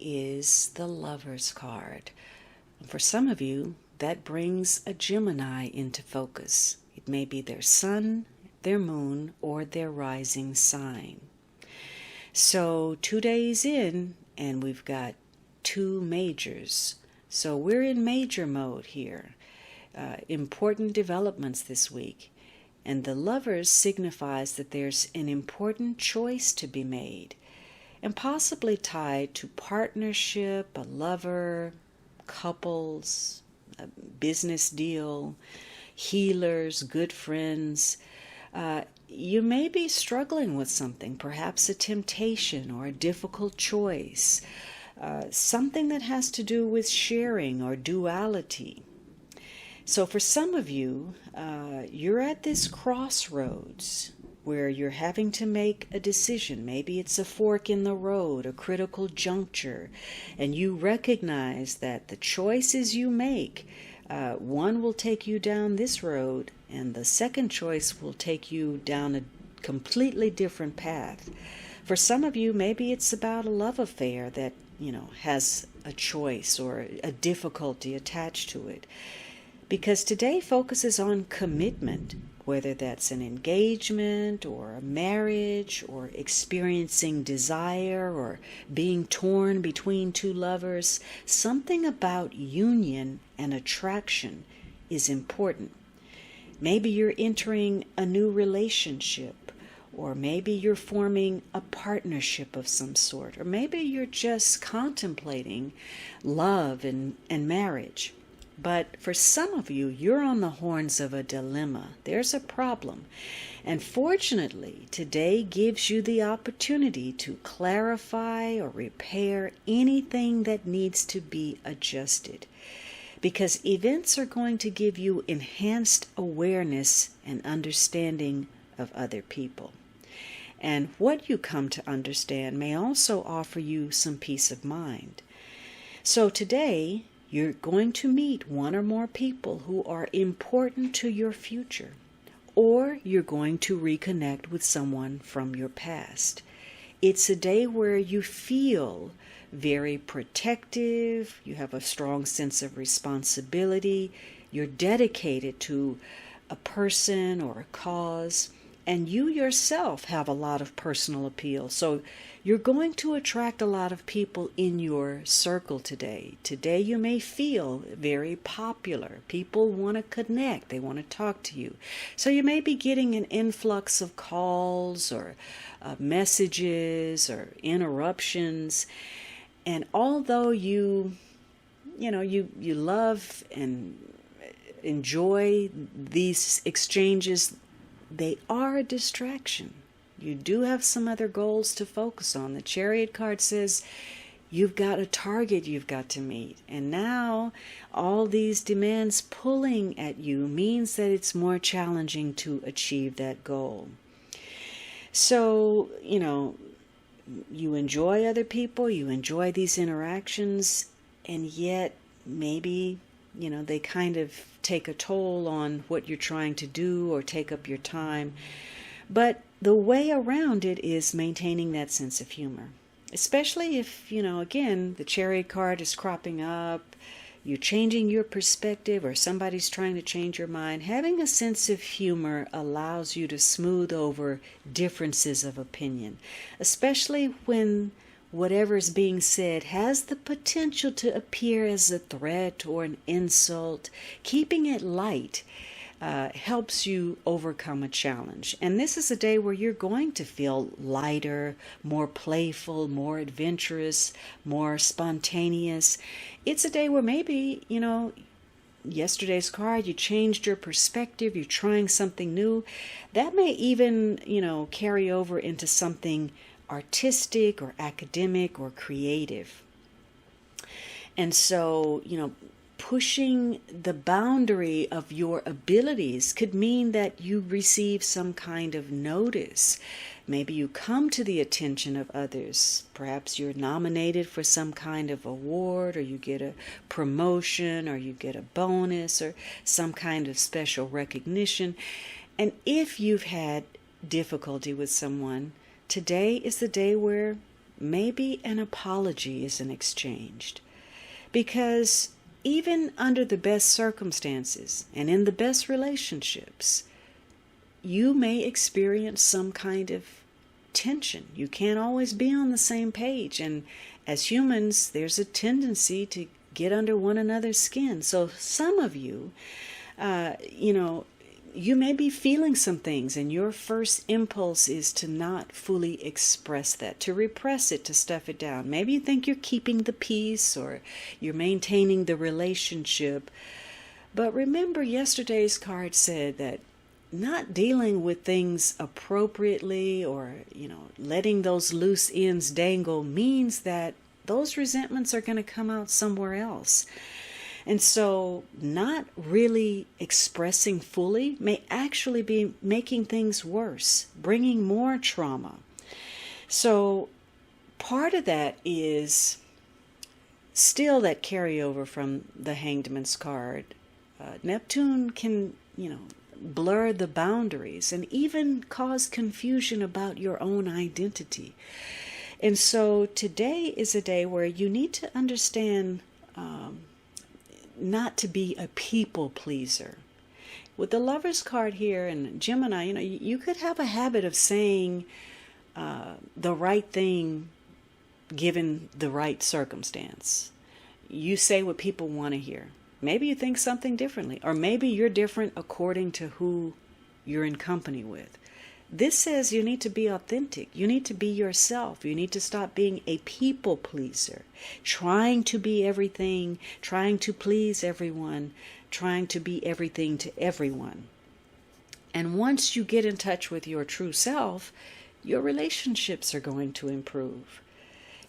is the Lover's card. For some of you, that brings a Gemini into focus. It may be their sun, their moon, or their rising sign. So 2 days in, and we've got 2 majors. So we're in major mode here. Important developments this week. And the Lovers signifies that there's an important choice to be made, and possibly tied to partnership, a lover, couples, a business deal, healers, good friends. You may be struggling with something, perhaps a temptation or a difficult choice, something that has to do with sharing or duality. So for some of you, you're at this crossroads where you're having to make a decision. Maybe it's a fork in the road, a critical juncture, and you recognize that the choices you make, one will take you down this road, and the second choice will take you down a completely different path. For some of you, maybe it's about a love affair that, has a choice or a difficulty attached to it. Because today focuses on commitment, whether that's an engagement or a marriage or experiencing desire or being torn between 2 lovers. Something about union and attraction is important. Maybe you're entering a new relationship, or maybe you're forming a partnership of some sort, or maybe you're just contemplating love and marriage. But for some of you, you're on the horns of a dilemma. There's a problem. And fortunately, today gives you the opportunity to clarify or repair anything that needs to be adjusted. Because events are going to give you enhanced awareness and understanding of other people. And what you come to understand may also offer you some peace of mind. So today, you're going to meet 1 or more people who are important to your future, or you're going to reconnect with someone from your past. It's a day where you feel very protective, you have a strong sense of responsibility, you're dedicated to a person or a cause, and you yourself have a lot of personal appeal. So you're going to attract a lot of people in your circle today. Today you may feel very popular. People want to connect. They want to talk to you. So you may be getting an influx of calls or messages or interruptions. And although you love and enjoy these exchanges, they are a distraction. You do have some other goals to focus on. The Chariot card says you've got a target you've got to meet. And now all these demands pulling at you means that it's more challenging to achieve that goal. So, you enjoy other people, you enjoy these interactions, and yet maybe, they kind of take a toll on what you're trying to do or take up your time. But the way around it is maintaining that sense of humor. Especially if, again, the Chariot card is cropping up, you're changing your perspective, or somebody's trying to change your mind. Having a sense of humor allows you to smooth over differences of opinion, especially when whatever is being said has the potential to appear as a threat or an insult. Keeping it light helps you overcome a challenge. And this is a day where you're going to feel lighter, more playful, more adventurous, more spontaneous. It's a day where maybe, yesterday's card, you changed your perspective, you're trying something new. That may even, carry over into something artistic or academic or creative. And so, pushing the boundary of your abilities could mean that you receive some kind of notice. Maybe you come to the attention of others. Perhaps you're nominated for some kind of award, or you get a promotion, or you get a bonus, or some kind of special recognition. And if you've had difficulty with someone, today is the day where maybe an apology isn't exchanged. Because even under the best circumstances and in the best relationships, you may experience some kind of tension. You can't always be on the same page. And as humans, there's a tendency to get under one another's skin. So some of you, you may be feeling some things, and your first impulse is to not fully express that, to repress it, to stuff it down. Maybe you think you're keeping the peace or you're maintaining the relationship. But remember, yesterday's card said that not dealing with things appropriately or, letting those loose ends dangle means that those resentments are going to come out somewhere else. And so not really expressing fully may actually be making things worse, bringing more trauma. So part of that is still that carryover from the Hanged Man's card. Neptune can, blur the boundaries and even cause confusion about your own identity. And so today is a day where you need to understand not to be a people pleaser. With the Lover's card here and Gemini, you could have a habit of saying the right thing given the right circumstance. You say what people want to hear. Maybe you think something differently, or maybe you're different according to who you're in company with. This says you need to be authentic. You need to be yourself. You need to stop being a people pleaser, trying to be everything, trying to please everyone, trying to be everything to everyone. And once you get in touch with your true self, your relationships are going to improve.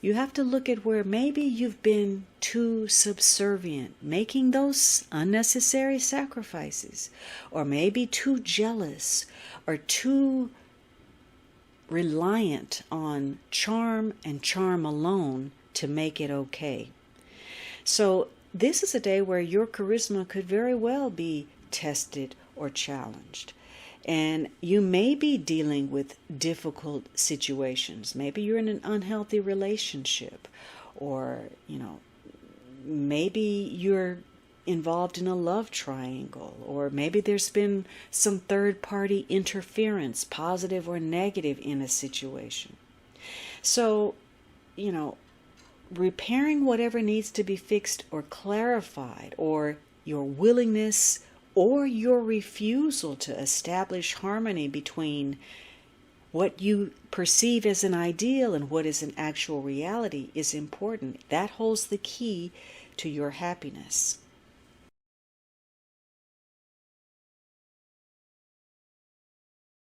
You have to look at where maybe you've been too subservient, making those unnecessary sacrifices, or maybe too jealous, or too reliant on charm and charm alone to make it okay. So this is a day where your charisma could very well be tested or challenged. And you may be dealing with difficult situations. Maybe you're in an unhealthy relationship, or, maybe you're involved in a love triangle, or maybe there's been some third-party interference, positive or negative, in a situation. So, repairing whatever needs to be fixed or clarified, or your willingness or your refusal to establish harmony between what you perceive as an ideal and what is an actual reality is important. That holds the key to your happiness.